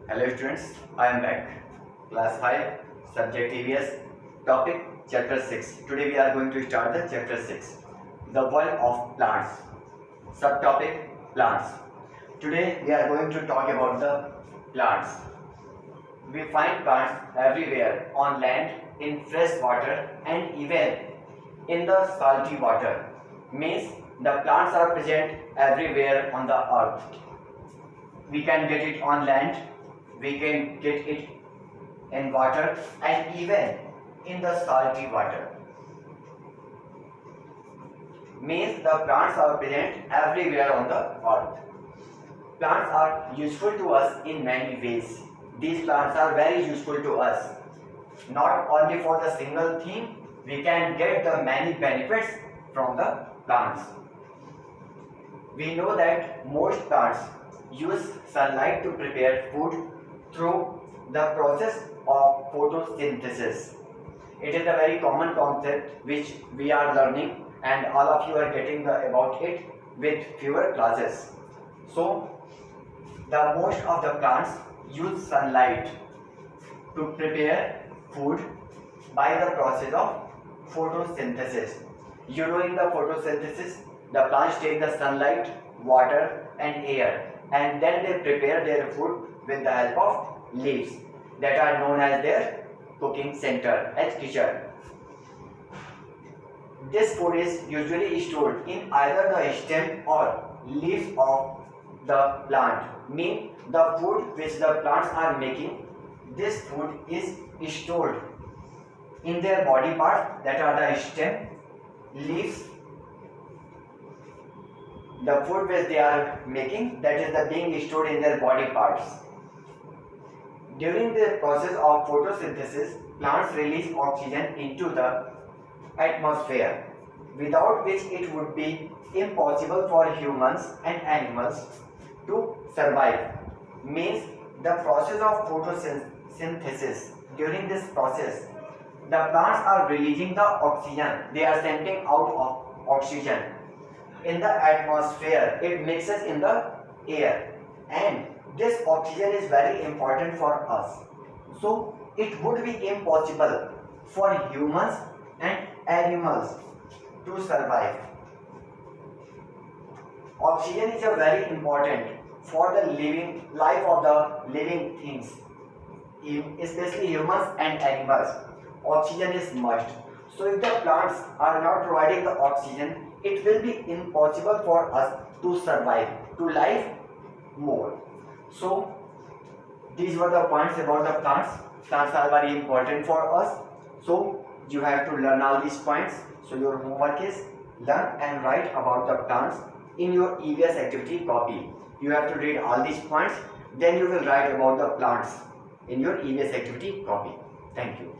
Hello students, I am back. Class 5, subject EVS, topic chapter 6. Today we are going to start the chapter 6, the world of plants. Subtopic plants. Today we are going to talk about the plants. We find plants everywhere on land, in fresh water and even in the salty water. Means the plants are present everywhere on the earth. We can get it on land, we can get it in water and even in the salty water. Means the plants are present everywhere on the earth. Plants are useful to us in many ways. These plants are very useful to us. Not only for the single thing, we can get the many benefits from the plants. We know that most plants use sunlight to prepare food through the process of photosynthesis. It is a very common concept which we are learning and all of you are getting about it with fewer classes. So, the most of the plants use sunlight to prepare food by the process of photosynthesis. You know, in the photosynthesis, the plants take the sunlight, water and air and then they prepare their food with the help of leaves that are known as their cooking center as kitchen. This food is usually stored in either the stem or leaves of the plant. Mean the food which the plants are making, this food is stored in their body parts that are the stem, leaves. The food which they are making, that is the being stored in their body parts. During the process of photosynthesis, plants release oxygen into the atmosphere, without which it would be impossible for humans and animals to survive. Means the process of photosynthesis, during this process, the plants are releasing the oxygen, they are sending out of oxygen in the atmosphere, it mixes in the air and this oxygen is very important for us. So it would be impossible for humans and animals to survive. Oxygen is a very important for the living life of the living things, especially humans and animals. Oxygen is must. So if the plants are not providing the oxygen, it will be impossible for us to survive, to live more. So these were the points about the plants. Plants are very important for us. So you have to learn all these points. So your homework is learn and write about the plants in your EVS activity copy. You have to read all these points, then you will write about the plants in your EVS activity copy. Thank you.